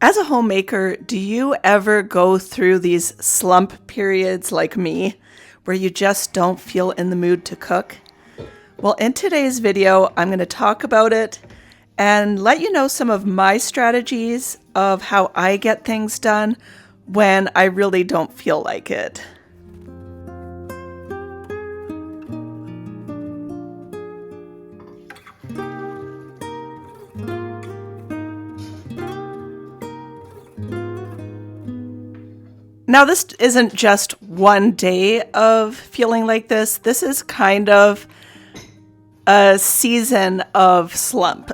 As a homemaker, do you ever go through these slump periods like me, where you just don't feel in the mood to cook? Well, in today's video, I'm going to talk about it and let you know some of my strategies of how I get things done when I really don't feel like it. Now, this isn't just one day of feeling like this. This is kind of a season of slump.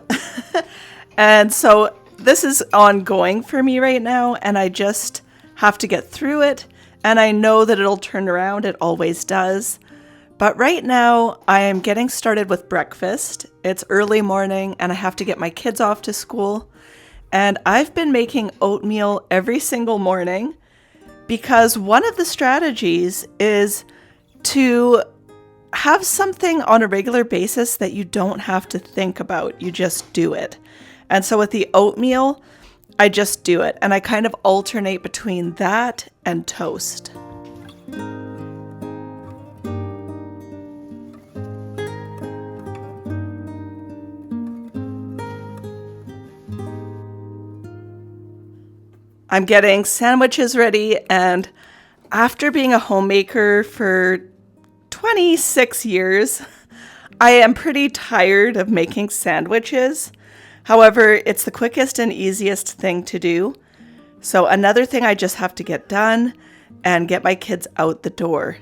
And so this is ongoing for me right now, and I just have to get through it. And I know that it'll turn around. It always does. But right now, I am getting started with breakfast. It's early morning, and I have to get my kids off to school. And I've been making oatmeal every single morning, because one of the strategies is to have something on a regular basis that you don't have to think about. You just do it. And so with the oatmeal, I just do it. And I kind of alternate between that and toast. I'm getting sandwiches ready, and after being a homemaker for 26 years, I am pretty tired of making sandwiches. However, it's the quickest and easiest thing to do. So another thing I just have to get done and get my kids out the door.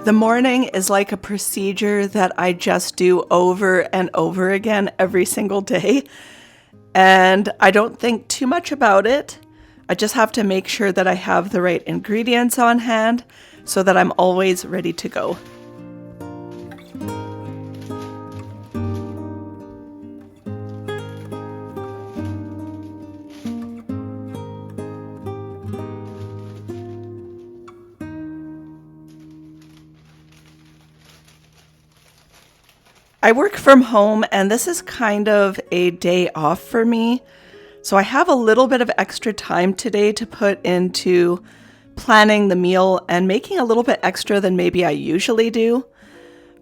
The morning is like a procedure that I just do over and over again every single day. And I don't think too much about it. I just have to make sure that I have the right ingredients on hand so that I'm always ready to go. I work from home, and this is kind of a day off for me. So I have a little bit of extra time today to put into planning the meal and making a little bit extra than maybe I usually do.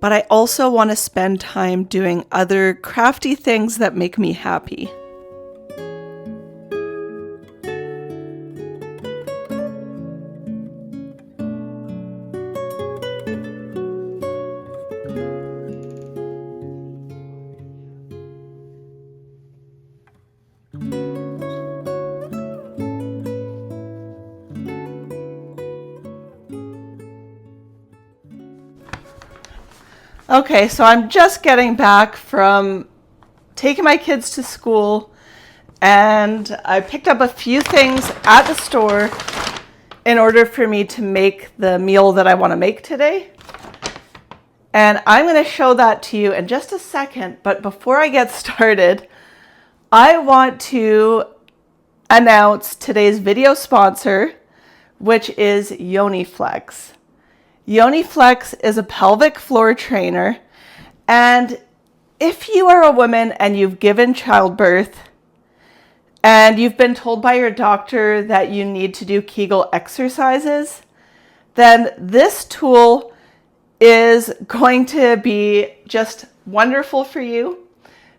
But I also want to spend time doing other crafty things that make me happy. Okay, so I'm just getting back from taking my kids to school, and I picked up a few things at the store in order for me to make the meal that I want to make today. And I'm going to show that to you in just a second, but before I get started, I want to announce today's video sponsor, which is YoniFlex. YoniFlex is a pelvic floor trainer, and if you are a woman and you've given childbirth and you've been told by your doctor that you need to do Kegel exercises, then this tool is going to be just wonderful for you,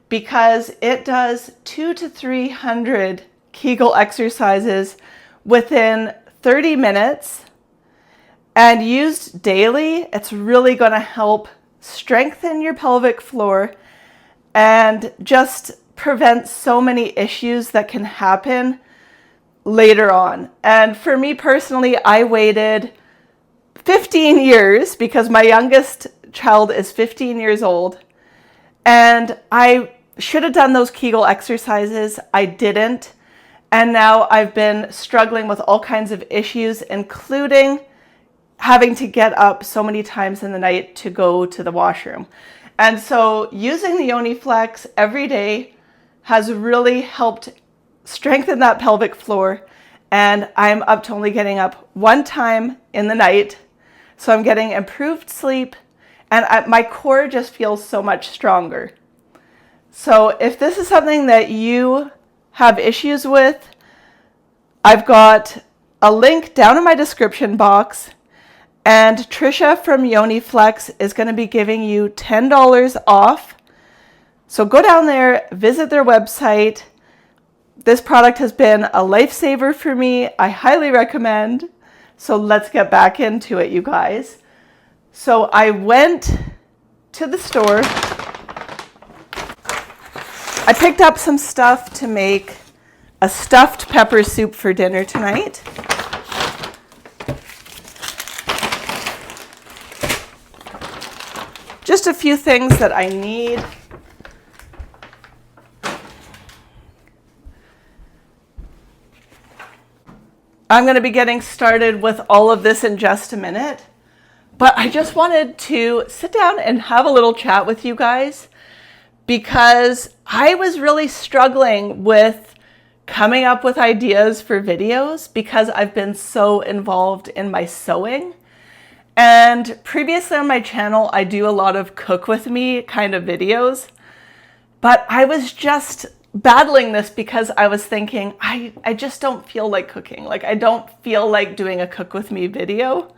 because it does 200 to 300 Kegel exercises within 30 minutes. And used daily, it's really going to help strengthen your pelvic floor and just prevent so many issues that can happen later on. And for me personally, I waited 15 years because my youngest child is 15 years old. And I should have done those Kegel exercises. I didn't. And now I've been struggling with all kinds of issues, including having to get up so many times in the night to go to the washroom. And so using the YoniFlex every day has really helped strengthen that pelvic floor. And I'm up to only getting up one time in the night. So I'm getting improved sleep, and my core just feels so much stronger. So if this is something that you have issues with, I've got a link down in my description box. And Trisha from YoniFlex is going to be giving you $10 off. So go down there, visit their website. This product has been a lifesaver for me. I highly recommend. So let's get back into it, you guys. So I went to the store. I picked up some stuff to make a stuffed pepper soup for dinner tonight. Just a few things that I need. I'm going to be getting started with all of this in just a minute, but I just wanted to sit down and have a little chat with you guys because I was really struggling with coming up with ideas for videos because I've been so involved in my sewing. And previously on my channel, I do a lot of cook with me kind of videos, but I was just battling this because I was thinking, I just don't feel like cooking. Like I don't feel like doing a cook with me video.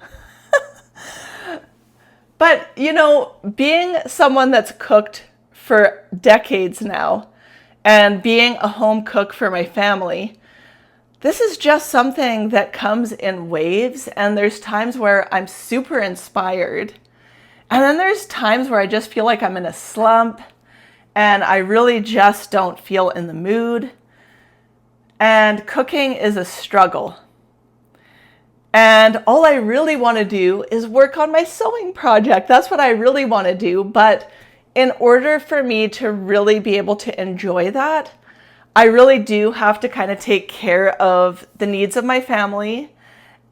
But you know, being someone that's cooked for decades now and being a home cook for my family, this is just something that comes in waves, and there's times where I'm super inspired. And then there's times where I just feel like I'm in a slump and I really just don't feel in the mood. And cooking is a struggle. And all I really want to do is work on my sewing project. That's what I really want to do. But in order for me to really be able to enjoy that, I really do have to kind of take care of the needs of my family,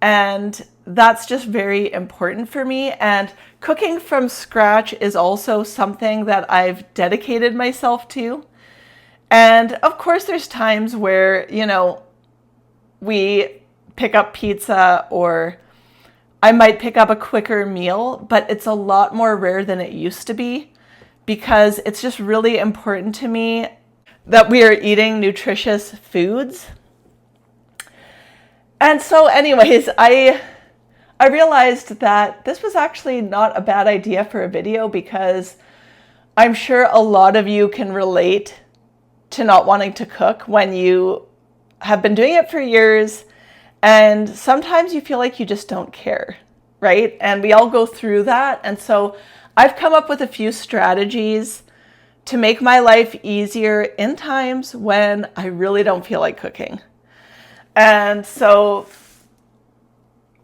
and that's just very important for me. And cooking from scratch is also something that I've dedicated myself to. And of course, there's times where, you know, we pick up pizza or I might pick up a quicker meal, but it's a lot more rare than it used to be because it's just really important to me that we are eating nutritious foods. And so anyways, I realized that this was actually not a bad idea for a video because I'm sure a lot of you can relate to not wanting to cook when you have been doing it for years and sometimes you feel like you just don't care, right? And we all go through that. And so I've come up with a few strategies to make my life easier in times when I really don't feel like cooking. And so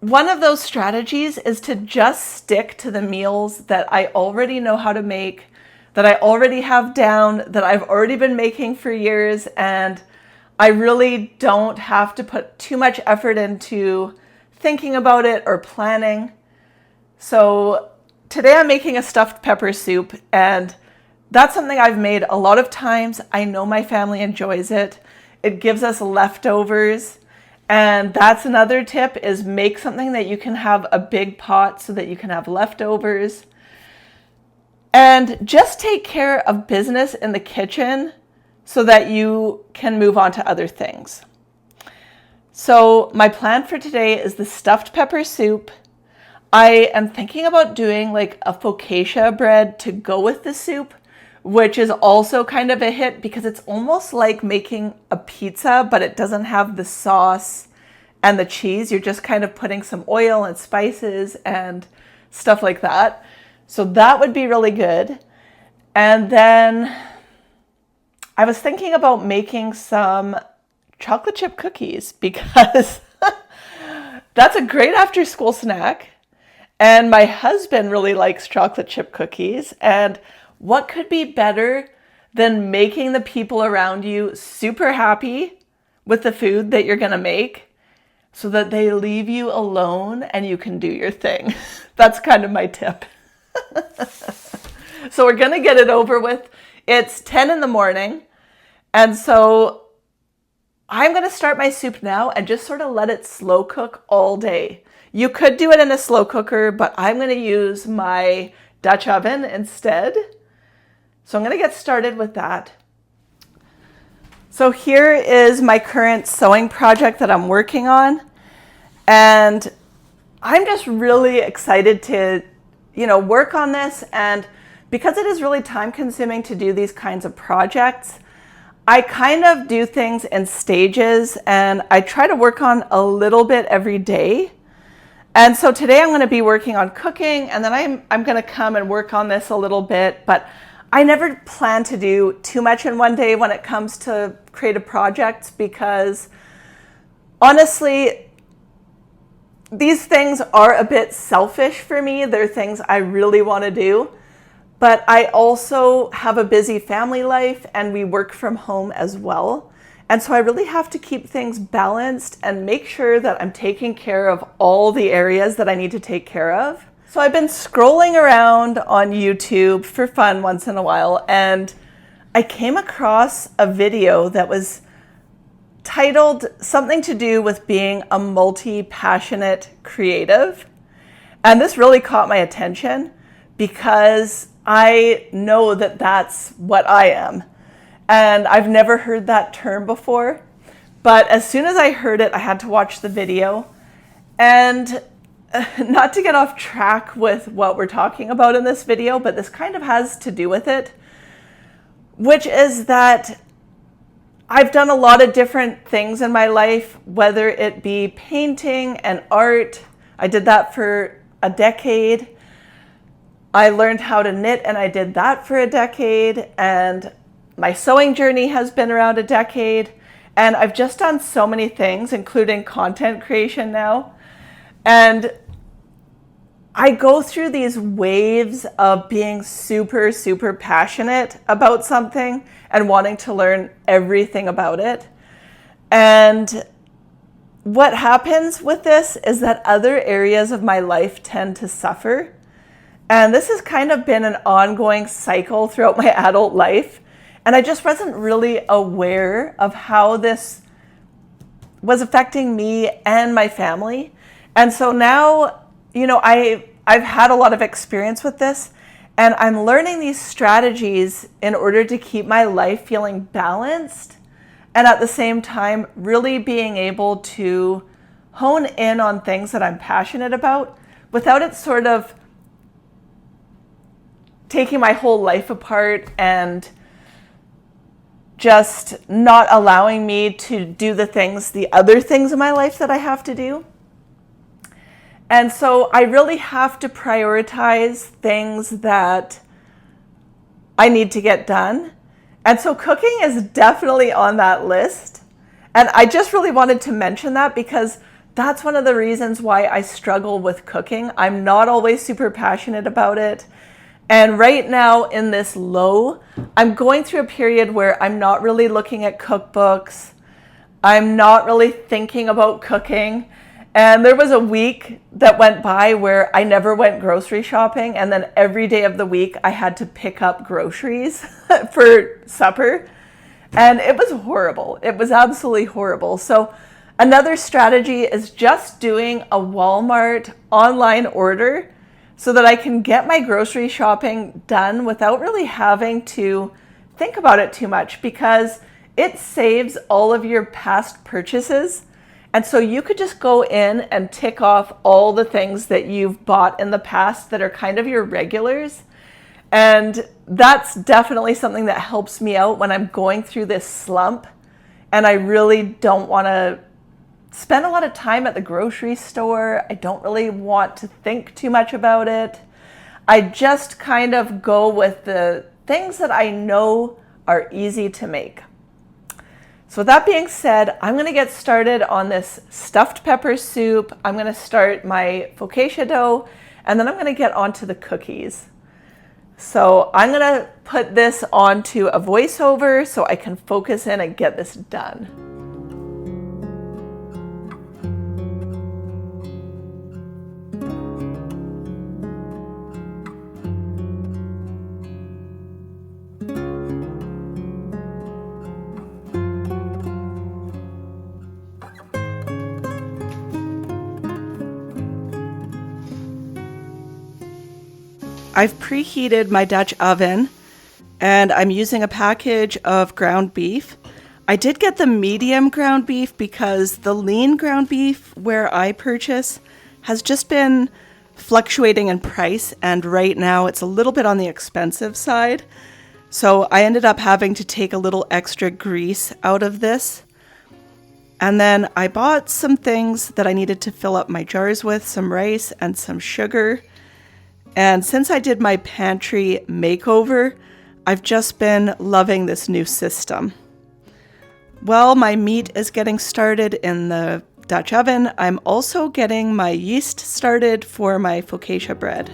one of those strategies is to just stick to the meals that I already know how to make, that I already have down, that I've already been making for years, and I really don't have to put too much effort into thinking about it or planning. So today I'm making a stuffed pepper soup, and that's something I've made a lot of times. I know my family enjoys it. It gives us leftovers. And that's another tip, is make something that you can have a big pot so that you can have leftovers. And just take care of business in the kitchen so that you can move on to other things. So my plan for today is the stuffed pepper soup. I am thinking about doing like a focaccia bread to go with the soup, which is also kind of a hit because it's almost like making a pizza, but it doesn't have the sauce and the cheese. You're just kind of putting some oil and spices and stuff like that. So that would be really good. And then I was thinking about making some chocolate chip cookies because that's a great after school snack. And my husband really likes chocolate chip cookies. And what could be better than making the people around you super happy with the food that you're going to make so that they leave you alone and you can do your thing? That's kind of my tip. So we're going to get it over with. It's 10 in the morning. And so I'm going to start my soup now and just sort of let it slow cook all day. You could do it in a slow cooker, but I'm going to use my Dutch oven instead. So I'm going to get started with that. So here is my current sewing project that I'm working on. And I'm just really excited to, work on this. And because it is really time consuming to do these kinds of projects, I kind of do things in stages and I try to work on a little bit every day. And so today I'm going to be working on cooking, and then I'm going to come and work on this a little bit, but I never plan to do too much in one day when it comes to creative projects, because honestly, these things are a bit selfish for me. They're things I really want to do. But I also have a busy family life and we work from home as well. And so I really have to keep things balanced and make sure that I'm taking care of all the areas that I need to take care of. So I've been scrolling around on YouTube for fun once in a while, and I came across a video that was titled something to do with being a multi-passionate creative. And this really caught my attention because I know that that's what I am. And I've never heard that term before. But as soon as I heard it, I had to watch the video. And not to get off track with what we're talking about in this video, but this kind of has to do with it, which is that I've done a lot of different things in my life, whether it be painting and art. I did that for a decade. I learned how to knit and I did that for a decade, and my sewing journey has been around a decade, and I've just done so many things, including content creation now. And I go through these waves of being super, super passionate about something and wanting to learn everything about it. And what happens with this is that other areas of my life tend to suffer. And this has kind of been an ongoing cycle throughout my adult life. And I just wasn't really aware of how this was affecting me and my family. And so now, I've had a lot of experience with this, and I'm learning these strategies in order to keep my life feeling balanced, and at the same time, really being able to hone in on things that I'm passionate about without it sort of taking my whole life apart and just not allowing me to do the other things in my life that I have to do. And so I really have to prioritize things that I need to get done. And so cooking is definitely on that list. And I just really wanted to mention that because that's one of the reasons why I struggle with cooking. I'm not always super passionate about it. And right now in this low, I'm going through a period where I'm not really looking at cookbooks. I'm not really thinking about cooking. And there was a week that went by where I never went grocery shopping. And then every day of the week, I had to pick up groceries for supper. And it was horrible. It was absolutely horrible. So another strategy is just doing a Walmart online order so that I can get my grocery shopping done without really having to think about it too much, because it saves all of your past purchases. And so you could just go in and tick off all the things that you've bought in the past that are kind of your regulars. And that's definitely something that helps me out when I'm going through this slump and I really don't want to spend a lot of time at the grocery store. I don't really want to think too much about it. I just kind of go with the things that I know are easy to make. So with that being said, I'm going to get started on this stuffed pepper soup. I'm going to start my focaccia dough, and then I'm going to get onto the cookies. So I'm going to put this onto a voiceover so I can focus in and get this done. I've preheated my Dutch oven and I'm using a package of ground beef. I did get the medium ground beef because the lean ground beef where I purchase has just been fluctuating in price, and right now it's a little bit on the expensive side. So I ended up having to take a little extra grease out of this. And then I bought some things that I needed to fill up my jars with, some rice and some sugar. And since I did my pantry makeover, I've just been loving this new system. Well, my meat is getting started in the Dutch oven. I'm also getting my yeast started for my Focaccia bread.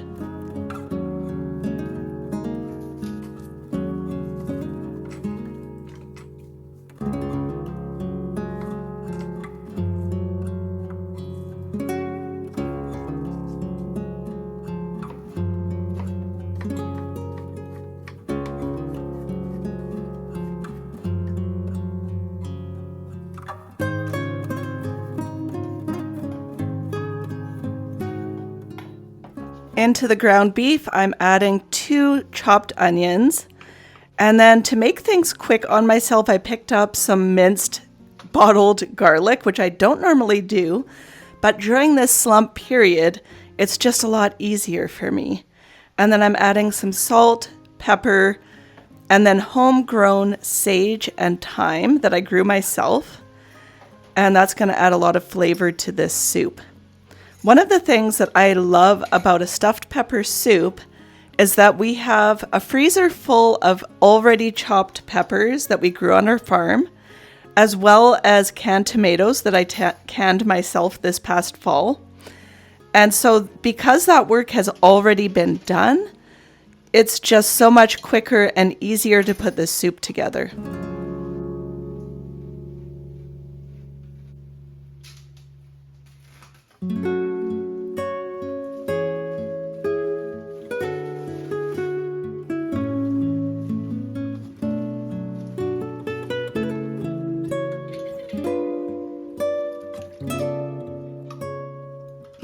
Into the ground beef, I'm adding 2 chopped onions. And then to make things quick on myself, I picked up some minced bottled garlic, which I don't normally do. But during this slump period, it's just a lot easier for me. And then I'm adding some salt, pepper, and then homegrown sage and thyme that I grew myself. And that's going to add a lot of flavor to this soup. One of the things that I love about a stuffed pepper soup is that we have a freezer full of already chopped peppers that we grew on our farm, as well as canned tomatoes that I canned myself this past fall. And so because that work has already been done, it's just so much quicker and easier to put this soup together.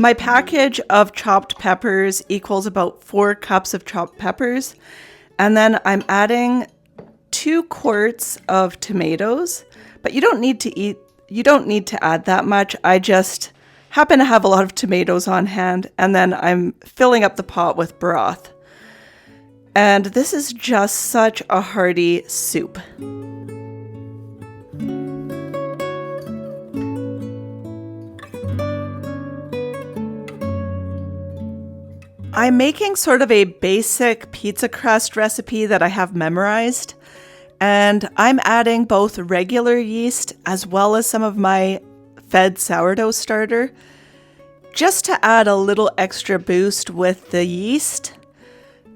My package of chopped peppers equals about 4 cups of chopped peppers. And then I'm adding 2 quarts of tomatoes, but you don't need to add that much. I just happen to have a lot of tomatoes on hand, and then I'm filling up the pot with broth. And this is just such a hearty soup. I'm making sort of a basic pizza crust recipe that I have memorized, and I'm adding both regular yeast as well as some of my fed sourdough starter just to add a little extra boost with the yeast.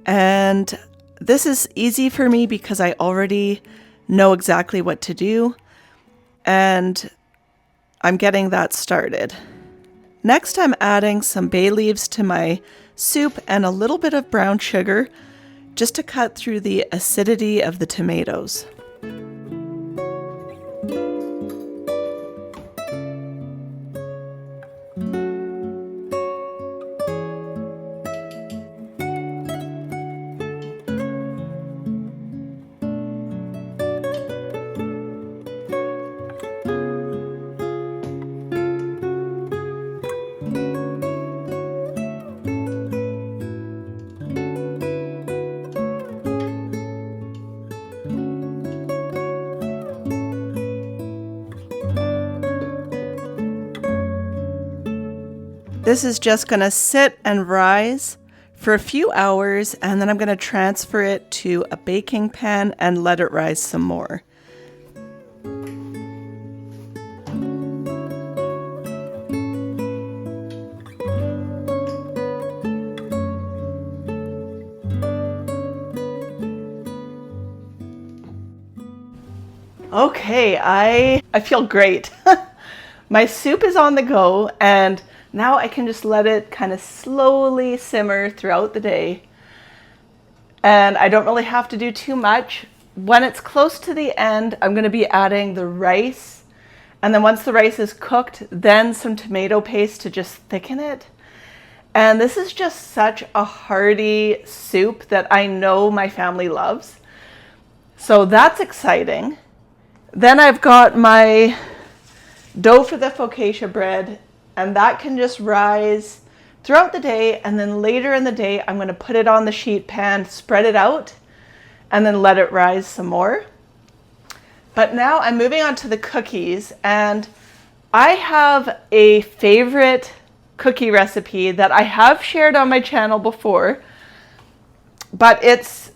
And this is easy for me because I already know exactly what to do, and I'm getting that started. Next, I'm adding some bay leaves to my soup and a little bit of brown sugar just to cut through the acidity of the tomatoes. This is just going to sit and rise for a few hours, and then I'm going to transfer it to a baking pan and let it rise some more. Okay, I feel great. My soup is on the go, and now I can just let it kind of slowly simmer throughout the day. And I don't really have to do too much. When it's close to the end, I'm going to be adding the rice. And then once the rice is cooked, then some tomato paste to just thicken it. And this is just such a hearty soup that I know my family loves. So that's exciting. Then I've got my dough for the focaccia bread, and that can just rise throughout the day, and then later in the day I'm going to put it on the sheet pan, spread it out, and then let it rise some more. But now I'm moving on to the cookies, and I have a favorite cookie recipe that I have shared on my channel before, but it's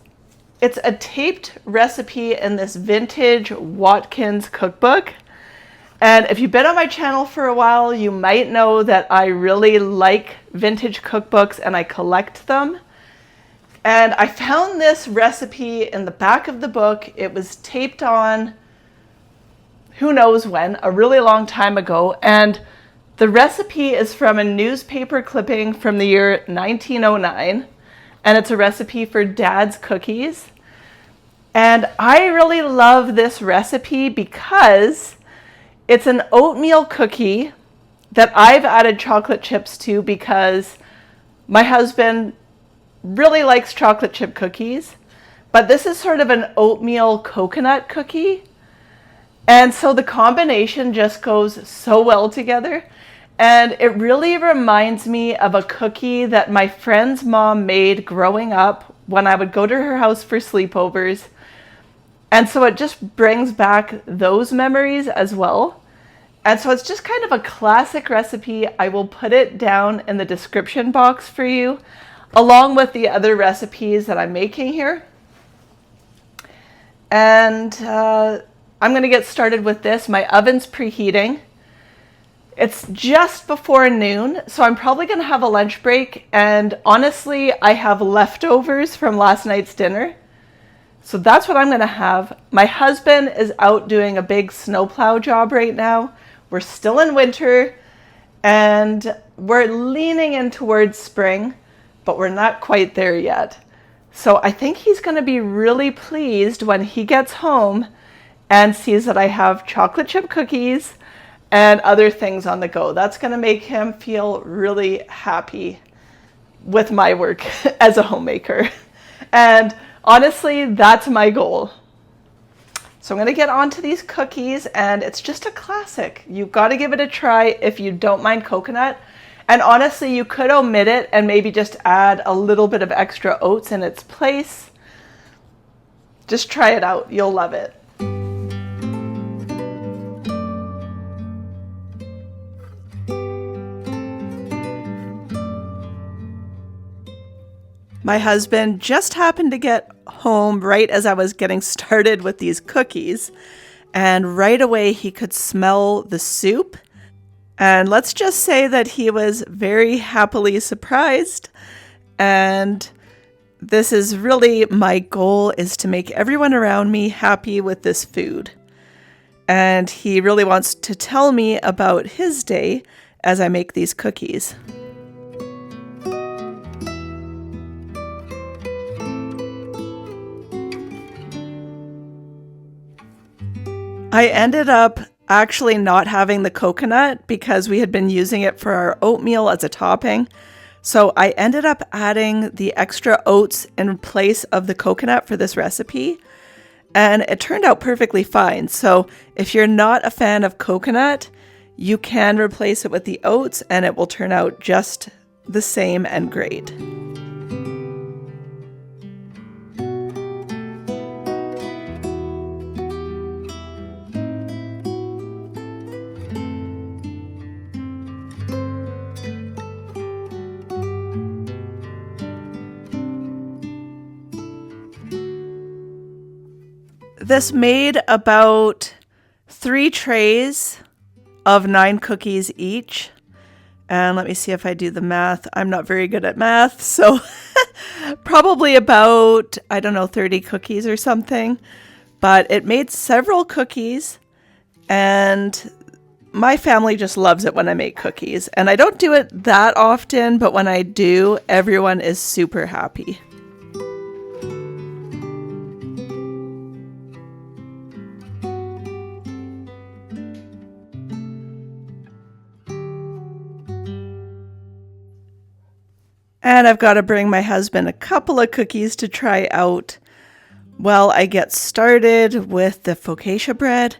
a taped recipe in this vintage Watkins cookbook. And if you've been on my channel for a while, you might know that I really like vintage cookbooks and I collect them. And I found this recipe in the back of the book. It was taped on, who knows when, a really long time ago. And the recipe is from a newspaper clipping from the year 1909. And it's a recipe for Dad's cookies. And I really love this recipe because it's an oatmeal cookie that I've added chocolate chips to because my husband really likes chocolate chip cookies. But this is sort of an oatmeal coconut cookie. And so the combination just goes so well together. And it really reminds me of a cookie that my friend's mom made growing up when I would go to her house for sleepovers. And so it just brings back those memories as well. And so it's just kind of a classic recipe. I will put it down in the description box for you, along with the other recipes that I'm making here. And I'm going to get started with this. My oven's preheating. It's just before noon, so I'm probably going to have a lunch break. And honestly, I have leftovers from last night's dinner. So that's what I'm going to have. My husband is out doing a big snowplow job right now. We're still in winter and we're leaning in towards spring, but we're not quite there yet. So I think he's going to be really pleased when he gets home and sees that I have chocolate chip cookies and other things on the go. That's going to make him feel really happy with my work as a homemaker. And honestly, that's my goal. So I'm going to get onto these cookies, and it's just a classic. You've got to give it a try if you don't mind coconut. And honestly, you could omit it and maybe just add a little bit of extra oats in its place. Just try it out. You'll love it. My husband just happened to get home right as I was getting started with these cookies, and right away he could smell the soup. And let's just say that he was very happily surprised. And this is really my goal, is to make everyone around me happy with this food. And he really wants to tell me about his day as I make these cookies. I ended up actually not having the coconut because we had been using it for our oatmeal as a topping. So I ended up adding the extra oats in place of the coconut for this recipe. And it turned out perfectly fine. So if you're not a fan of coconut, you can replace it with the oats and it will turn out just the same and great. This made about 3 trays of 9 cookies each. And let me see if I do the math. I'm not very good at math, so probably about, 30 cookies or something. But it made several cookies, and my family just loves it when I make cookies. And I don't do it that often, but when I do, everyone is super happy. And I've got to bring my husband a couple of cookies to try out while I get started with the focaccia bread.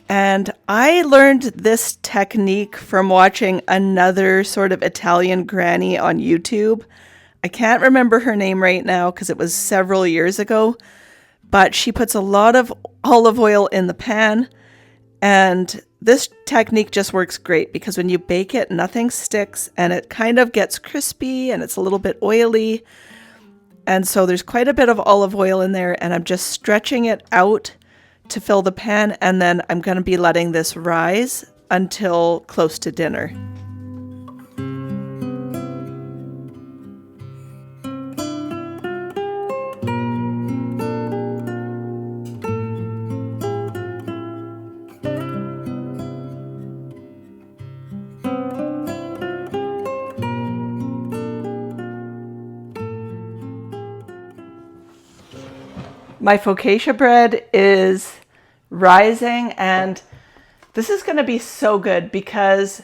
And I learned this technique from watching another sort of Italian granny on YouTube. I can't remember her name right now because it was several years ago, but she puts a lot of olive oil in the pan, and this technique just works great because when you bake it, nothing sticks and it kind of gets crispy and it's a little bit oily. And so there's quite a bit of olive oil in there, and I'm just stretching it out to fill the pan, and then I'm going to be letting this rise until close to dinner. My focaccia bread is rising, and this is going to be so good because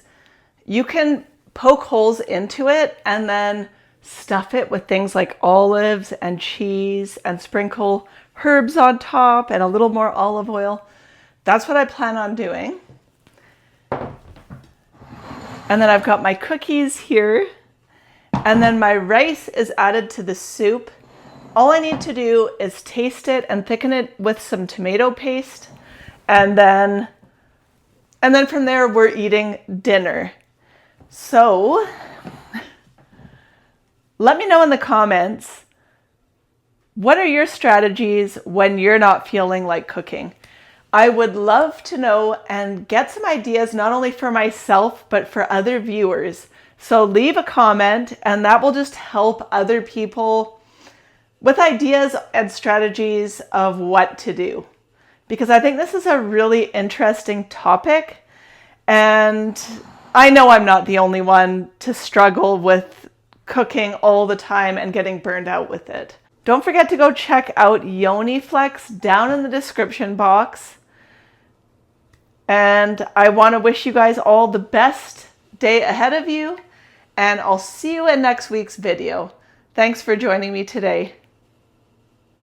you can poke holes into it and then stuff it with things like olives and cheese and sprinkle herbs on top and a little more olive oil. That's what I plan on doing. And then I've got my cookies here, and then my rice is added to the soup. All I need to do is taste it and thicken it with some tomato paste. And then from there, we're eating dinner. So let me know in the comments, what are your strategies when you're not feeling like cooking? I would love to know and get some ideas, not only for myself, but for other viewers. So leave a comment, and that will just help other people with ideas and strategies of what to do. Because I think this is a really interesting topic, and I know I'm not the only one to struggle with cooking all the time and getting burned out with it. Don't forget to go check out YoniFlex down in the description box. And I want to wish you guys all the best day ahead of you, and I'll see you in next week's video. Thanks for joining me today.